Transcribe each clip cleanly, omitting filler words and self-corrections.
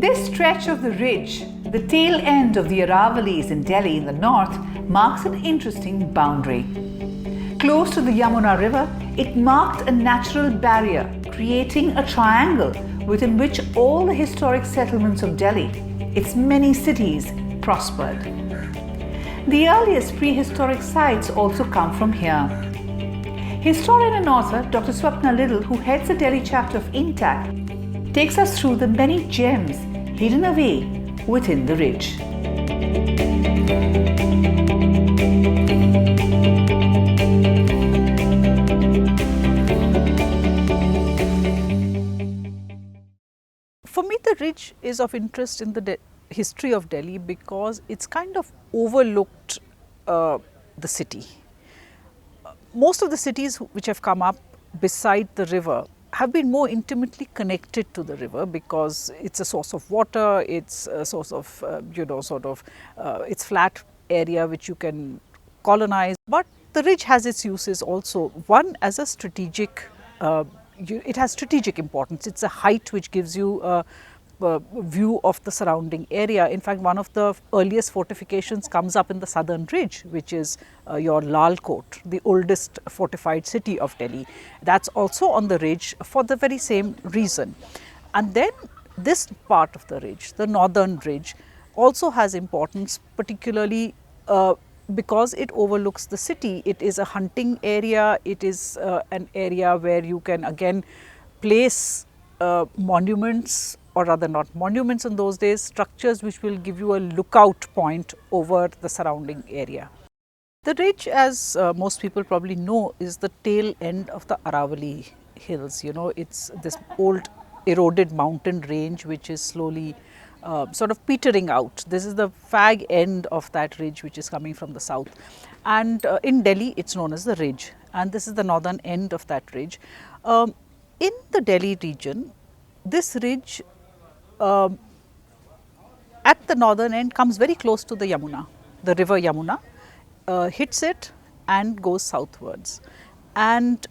This stretch of the ridge, the tail end of the Aravalis in Delhi in the north, marks an interesting boundary. Close to the Yamuna River, it marked a natural barrier, creating a triangle within which all the historic settlements of Delhi, its many cities, prospered. The earliest prehistoric sites also come from here. Historian and author Dr. Swapna Little, who heads the Delhi chapter of INTACT, takes us through the many gems hidden away within the ridge. For me, the ridge is of interest in the history of Delhi because it's kind of overlooked the city. Most of the cities which have come up beside the river have been more intimately connected to the river because it's a source of water, it's a source of, it's flat area which you can colonize. But the ridge has its uses also. One, as a strategic, it has strategic importance. It's a height which gives you a view of the surrounding area. In fact, one of the earliest fortifications comes up in the southern ridge, which is your Lal Kot, the oldest fortified city of Delhi. That's also on the ridge for the very same reason. And then this part of the ridge, the northern ridge, also has importance, particularly because it overlooks the city. It is a hunting area, it is an area where you can again place monuments, or rather not monuments in those days, structures which will give you a lookout point over the surrounding area. The ridge, as most people probably know, is the tail end of the Aravali hills. You know, it's this old eroded mountain range which is slowly sort of petering out. This is the fag end of that ridge which is coming from the south. And in Delhi, it's known as the ridge, and this is the northern end of that ridge. In the Delhi region, this ridge at the northern end comes very close to the Yamuna, the river Yamuna, hits it and goes southwards. And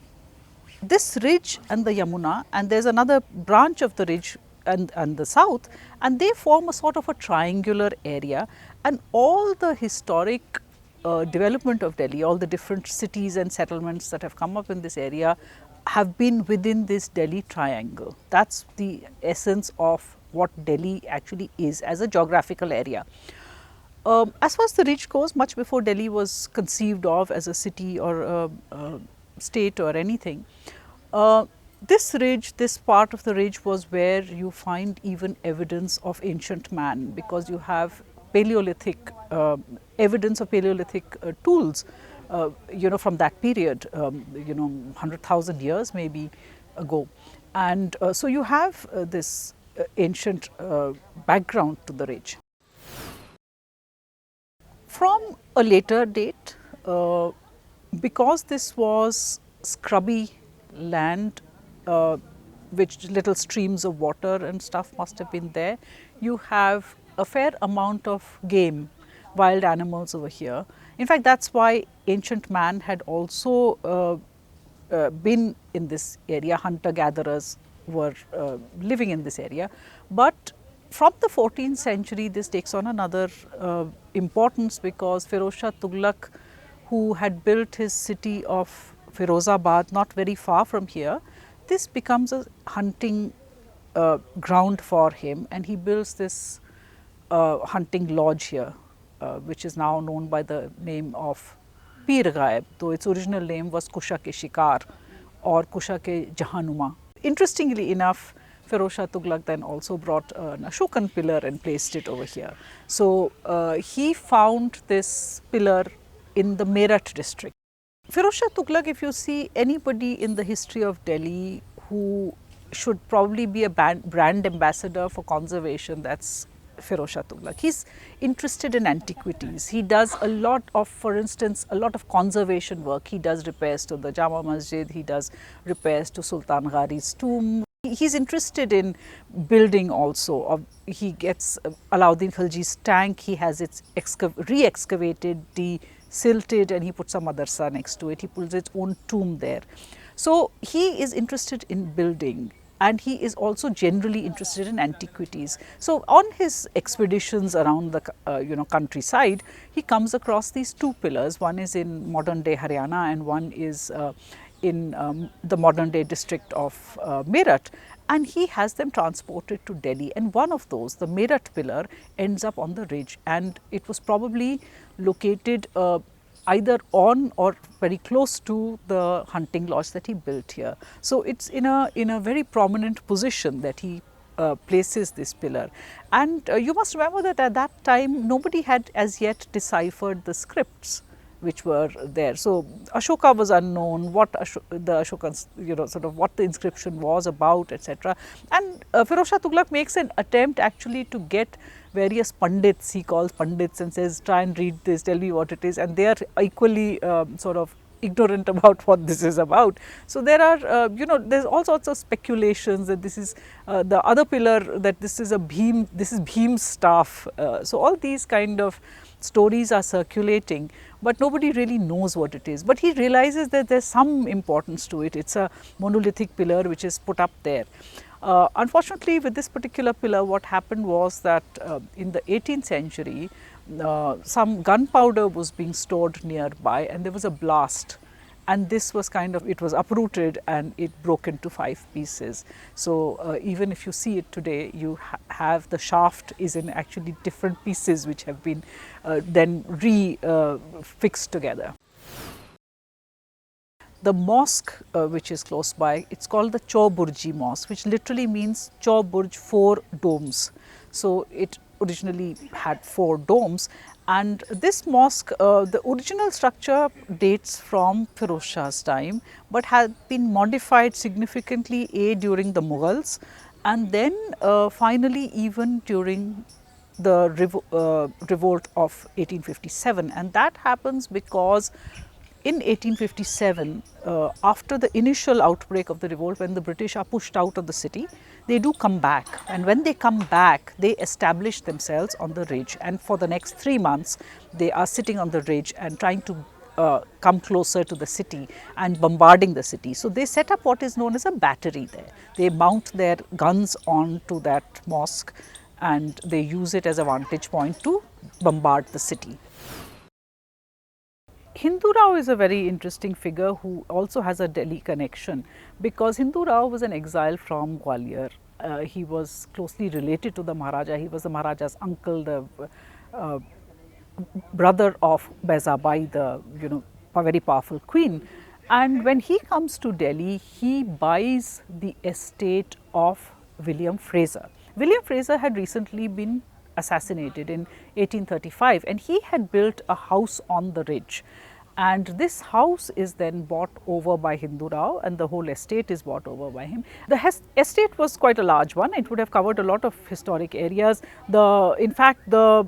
this ridge and the Yamuna, and there's another branch of the ridge and the south, and they form a sort of a triangular area, and all the historic development of Delhi, all the different cities and settlements that have come up in this area have been within this Delhi triangle. That's the essence of what Delhi actually is as a geographical area. As far as the ridge goes, much before Delhi was conceived of as a city or a state or anything, this ridge, this part of the ridge was where you find even evidence of ancient man, because you have Paleolithic evidence of Paleolithic tools, from that period, 100,000 years maybe ago. And so you have this ancient background to the ridge. From a later date, because this was scrubby land, which little streams of water and stuff must have been there, you have a fair amount of game, wild animals over here. In fact, that's why ancient man had also been in this area. Hunter-gatherers were living in this area. But from the 14th century, this takes on another importance, because Firoz Shah Tughlaq, who had built his city of Firozabad not very far from here, this becomes a hunting ground for him, and he builds this hunting lodge here, which is now known by the name of Pir Ghaib, though its original name was Kusha-ke-Shikar or Kusha-ke-Jahanuma. Interestingly enough, Firoz Shah Tughlaq then also brought an Ashokan pillar and placed it over here. So he found this pillar in the Meerut district. Firoz Shah Tughlaq, if you see anybody in the history of Delhi who should probably be a brand ambassador for conservation, that's Firoz Shah Tughlaq. He's interested in antiquities. He does a lot of, for instance, a lot of conservation work. He does repairs to the Jama Masjid, he does repairs to Sultan Ghari's tomb. He's interested in building also. He gets Alauddin Khilji's tank, he has it re-excavated, silted, and he put some madrasa next to it. He pulls its own tomb there. So he is interested in building. and he is also generally interested in antiquities. So on his expeditions around the countryside, he comes across these two pillars. One is in modern day Haryana and one is in the modern day district of Meerut, and he has them transported to Delhi, and one of those, the Meerut pillar, ends up on the ridge, and it was probably located either on or very close to the hunting lodge that he built here. So it's in a very prominent position that he places this pillar. And you must remember that at that time nobody had as yet deciphered the scripts which were there. So Ashoka was unknown, what the Ashoka's, sort of what the inscription was about, etc. And Firoz Shah Tughlaq makes an attempt actually to get various pandits, he calls pandits and says, try and read this, tell me what it is, and they are equally sort of ignorant about what this is about. So there are, there's all sorts of speculations that this is the other pillar, that this is Bhim's staff. So all these kind of stories are circulating, but nobody really knows what it is. But he realizes that there's some importance to it. It's a monolithic pillar which is put up there. Unfortunately, with this particular pillar, what happened was that in the 18th century, some gunpowder was being stored nearby, and there was a blast, and this was it was uprooted and it broke into 5 pieces. So even if you see it today, you have the shaft is in actually different pieces which have been then fixed together. The mosque which is close by, it's called the Chauburji Mosque, which literally means Chauburj, 4 domes. So it originally had 4 domes, and this mosque, the original structure dates from Firoz Shah's time, but had been modified significantly during the Mughals, and then finally even during the revolt of 1857, and that happens because in 1857, after the initial outbreak of the revolt, when the British are pushed out of the city, they do come back, and when they come back, they establish themselves on the ridge, and for the next 3 months, they are sitting on the ridge and trying to come closer to the city and bombarding the city. So they set up what is known as a battery there. They mount their guns onto that mosque, and they use it as a vantage point to bombard the city. Hindu Rao is a very interesting figure who also has a Delhi connection, because Hindu Rao was an exile from Gwalior. He was closely related to the Maharaja. He was the Maharaja's uncle, the brother of Baizabai, the very powerful queen. And when he comes to Delhi, he buys the estate of William Fraser. William Fraser had recently been assassinated in 1835, and he had built a house on the ridge. And this house is then bought over by Hindu Rao, and the whole estate is bought over by him. The estate was quite a large one. It would have covered a lot of historic areas. In fact, the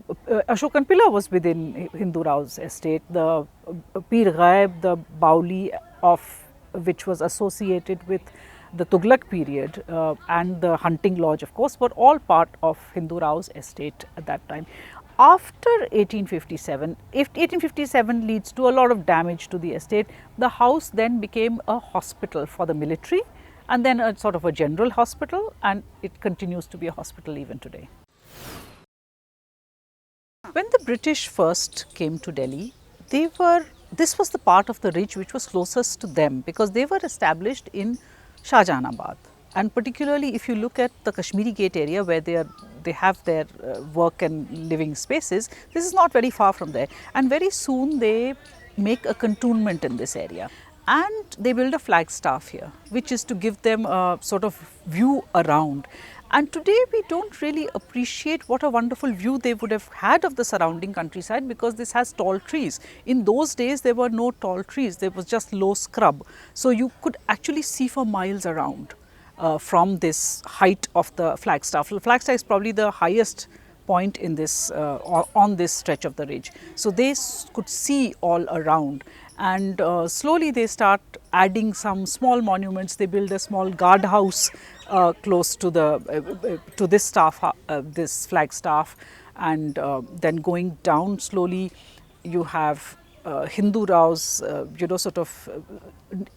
Ashokan pillar was within Hindu Rao's estate. The Pir Ghaib, the Bauli which was associated with the Tughlaq period and the hunting lodge, of course, were all part of Hindu Rao's estate at that time. After 1857, if 1857 leads to a lot of damage to the estate, the house then became a hospital for the military, and then a sort of a general hospital, and it continues to be a hospital even today. When the British first came to Delhi, this was the part of the ridge which was closest to them, because they were established in Shahjahanabad, and particularly if you look at the Kashmiri Gate area where they have their work and living spaces, this is not very far from there, and very soon they make a cantonment in this area, and they build a flagstaff here, which is to give them a sort of view around. And today we don't really appreciate what a wonderful view they would have had of the surrounding countryside, because this has tall trees. In those days there were no tall trees, there was just low scrub. So you could actually see for miles around from this height of the flagstaff. The flagstaff is probably the highest point in this on this stretch of the ridge. So they could see all around, and slowly they start adding some small monuments. They build a small guardhouse close to this flagstaff, and then going down slowly you have Hindu Rao's, sort of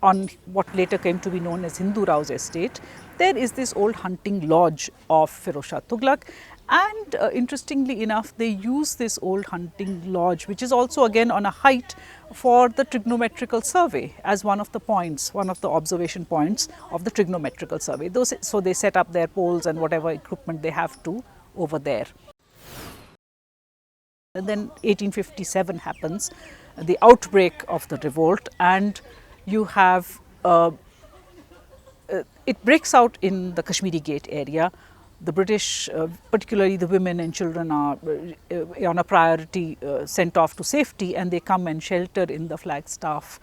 on what later came to be known as Hindu Rao's estate, there is this old hunting lodge of Firoz Shah Tughlaq. And interestingly enough, they use this old hunting lodge, which is also again on a height, for the trigonometrical survey as one of the points, one of the observation points of the trigonometrical survey. So they set up their poles and whatever equipment they have to over there. And then 1857 happens, the outbreak of the revolt, and you have it breaks out in the Kashmiri Gate area. The British, particularly the women and children, are on a priority sent off to safety, and they come and shelter in the Flagstaff.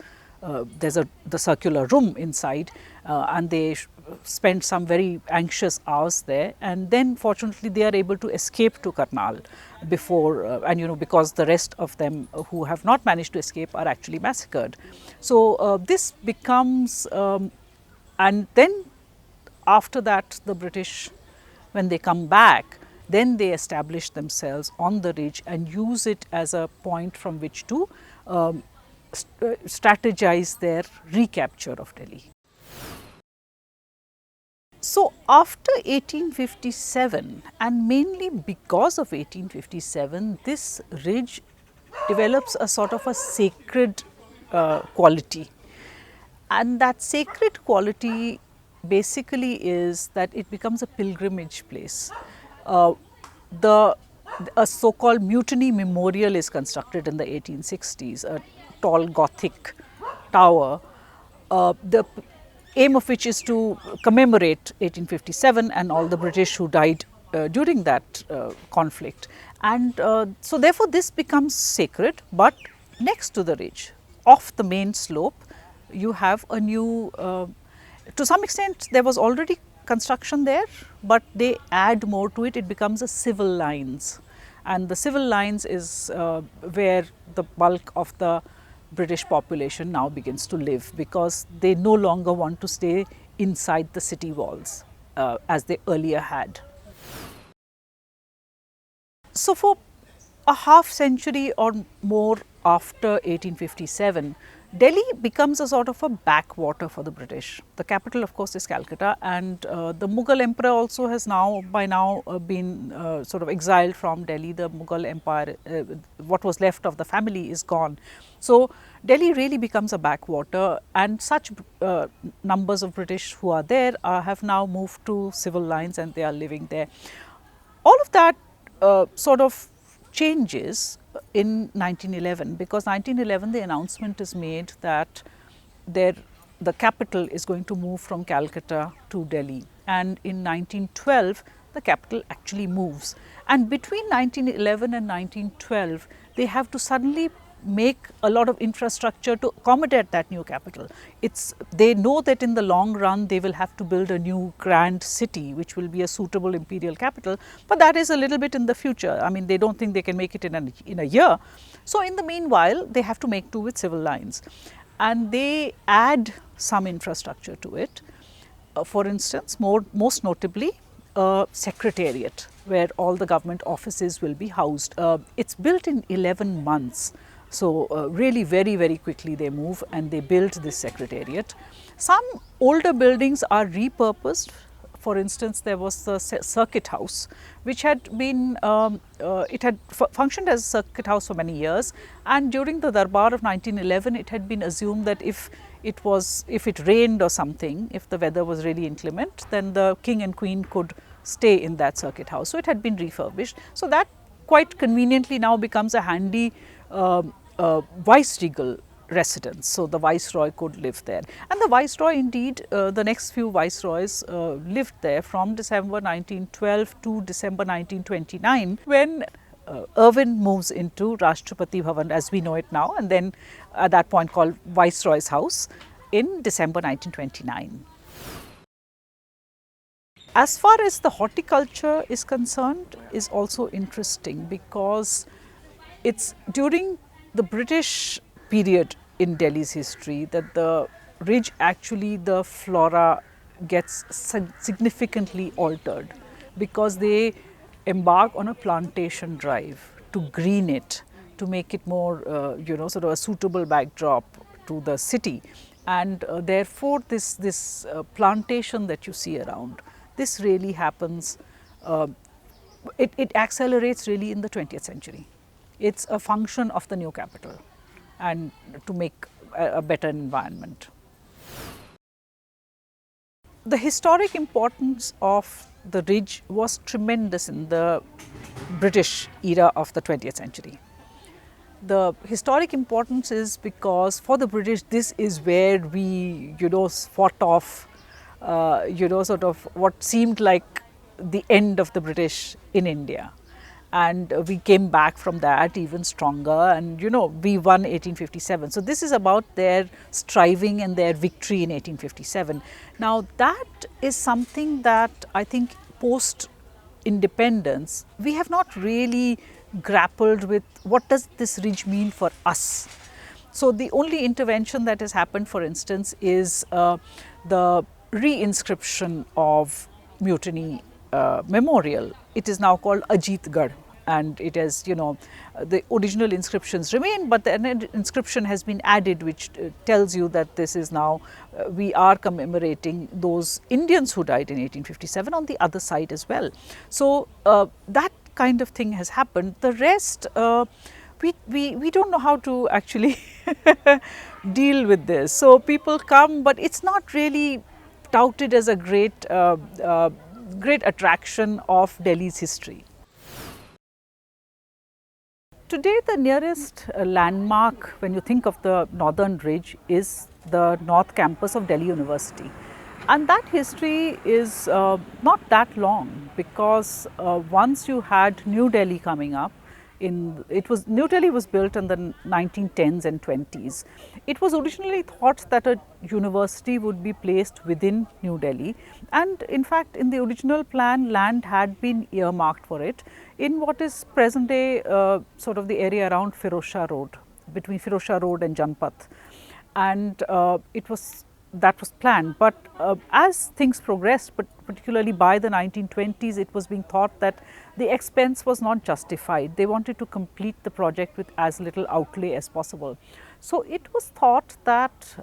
There's the circular room inside, and they spend some very anxious hours there, and then fortunately they are able to escape to Karnal before, and because the rest of them who have not managed to escape are actually massacred. So this becomes, and then after that the British, when they come back, then they establish themselves on the ridge and use it as a point from which to strategize their recapture of Delhi. So after 1857, and mainly because of 1857, this ridge develops a sort of a sacred quality, and that sacred quality basically is that it becomes a pilgrimage place. A so-called Mutiny memorial is constructed in the 1860s, a tall Gothic tower, the aim of which is to commemorate 1857 and all the British who died during that conflict. And so therefore this becomes sacred, but next to the ridge, off the main slope, you have a new to some extent there was already construction there, but they add more to it. It becomes a civil lines, and the civil lines is where the bulk of the British population now begins to live, because they no longer want to stay inside the city walls as they earlier had. So for a half century or more after 1857, Delhi becomes a sort of a backwater for the British. The capital, of course, is Calcutta, and the Mughal emperor also has by now been sort of exiled from Delhi. The Mughal empire, what was left of the family, is gone. So Delhi really becomes a backwater, and such numbers of British who are there have now moved to civil lines, and they are living there. All of that sort of changes in 1911, because 1911 the announcement is made that the capital is going to move from Calcutta to Delhi, and in 1912 the capital actually moves, and between 1911 and 1912 they have to suddenly make a lot of infrastructure to accommodate that new capital. They know that in the long run they will have to build a new grand city which will be a suitable imperial capital, but that is a little bit in the future. I mean, they don't think they can make it in a year. So in the meanwhile they have to make do with civil lines, and they add some infrastructure to it. For instance, most notably a secretariat where all the government offices will be housed. It's built in 11 months. So really very, very quickly they move and they build this secretariat. Some older buildings are repurposed. For instance, there was the circuit house, which had been, it had functioned as a circuit house for many years, and during the Durbar of 1911 it had been assumed that if it rained or something, if the weather was really inclement, then the king and queen could stay in that circuit house. So it had been refurbished. So that quite conveniently now becomes a handy viceregal residence. So the viceroy could live there, and the viceroy indeed, the next few viceroys lived there from December 1912 to December 1929, when Irwin moves into Rashtrapati Bhavan as we know it now, and then at that point called Viceroy's House, in December 1929. As far as the horticulture is concerned, is also interesting, because it's during the British period in Delhi's history that the ridge, actually the flora gets significantly altered, because they embark on a plantation drive to green it, to make it more, sort of a suitable backdrop to the city. And therefore, this plantation that you see around, this really happens, it accelerates really in the 20th century. It's a function of the new capital and to make a better environment. The historic importance of the ridge was tremendous in the British era of the 20th century. The historic importance is because for the British, this is where we, fought off, sort of what seemed like the end of the British in India. And we came back from that even stronger, and we won 1857. So this is about their striving and their victory in 1857. Now that is something that I think post independence we have not really grappled with. What does this ridge mean for us? So the only intervention that has happened, for instance, is the re-inscription of Mutiny memorial. It is now called Ajitgarh, and it has, the original inscriptions remain, but the inscription has been added, which tells you that this is now, we are commemorating those Indians who died in 1857 on the other side as well. So that kind of thing has happened. The rest, we don't know how to actually deal with this. So people come, but it's not really touted as a great attraction of Delhi's history. Today, the nearest landmark when you think of the Northern Ridge is the North Campus of Delhi University. And that history is not that long, because once you had New Delhi coming up, New Delhi was built in the 1910s and 20s. It was originally thought that a university would be placed within New Delhi, and in fact in the original plan land had been earmarked for it in what is present day sort of the area around Firozshah Road, between Firozshah Road and Janpath, and that was planned. But as things progressed, but particularly by the 1920s, it was being thought that the expense was not justified. They wanted to complete the project with as little outlay as possible. So it was thought that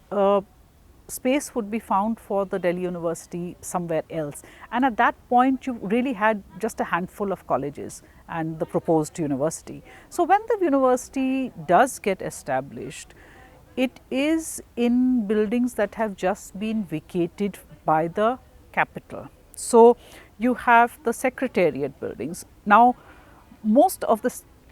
space would be found for the Delhi University somewhere else. And at that point, you really had just a handful of colleges and the proposed university. So when the university does get established, it is in buildings that have just been vacated by the capital. So you have the secretariat buildings. Now, most of the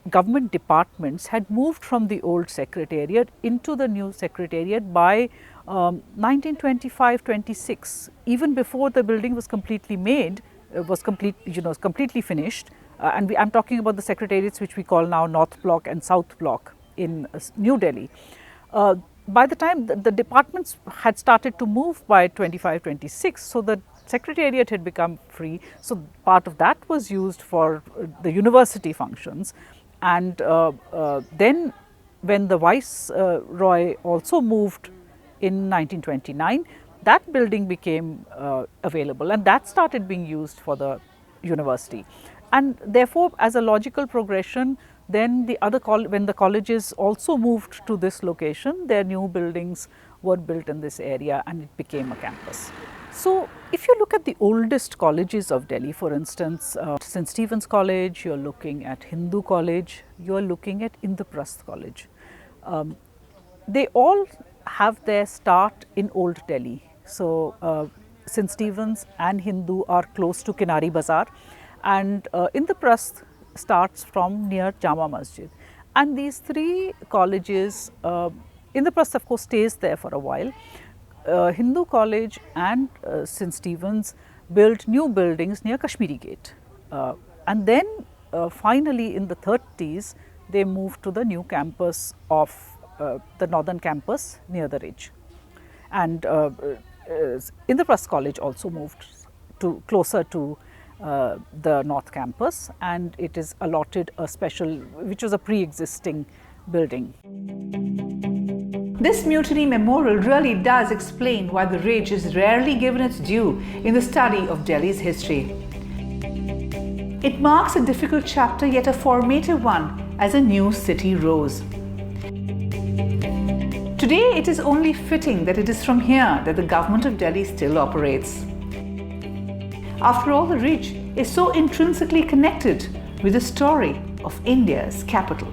government departments had moved from the old secretariat into the new secretariat by 1925-26. Even before the building was completely made, completely finished. And I'm talking about the secretariats which we call now North Block and South Block in New Delhi. By the time the departments had started to move by 25-26, so the secretariat had become free. So part of that was used for the university functions. And then when the Viceroy also moved in 1929, that building became available, and that started being used for the university. And therefore, as a logical progression, then when the colleges also moved to this location, their new buildings were built in this area and it became a campus. So if you look at the oldest colleges of Delhi, for instance, St. Stephen's College, you are looking at Hindu College, you are looking at Indraprastha College. They all have their start in Old Delhi. So St. Stephen's and Hindu are close to Kinari Bazaar, and Indraprastha starts from near Jama Masjid. And these three colleges, Indraprastha of course stays there for a while. Hindu College and St. Stephen's built new buildings near Kashmiri Gate. And then finally in the 30s, they moved to the new campus of the northern campus near the ridge. And Indraprastha College also moved closer to the North Campus, and it is allotted a special, which was a pre-existing building. This Mutiny Memorial really does explain why the ridge is rarely given its due in the study of Delhi's history. It marks a difficult chapter, yet a formative one, as a new city rose. Today, it is only fitting that it is from here that the government of Delhi still operates. After all, the ridge is so intrinsically connected with the story of India's capital.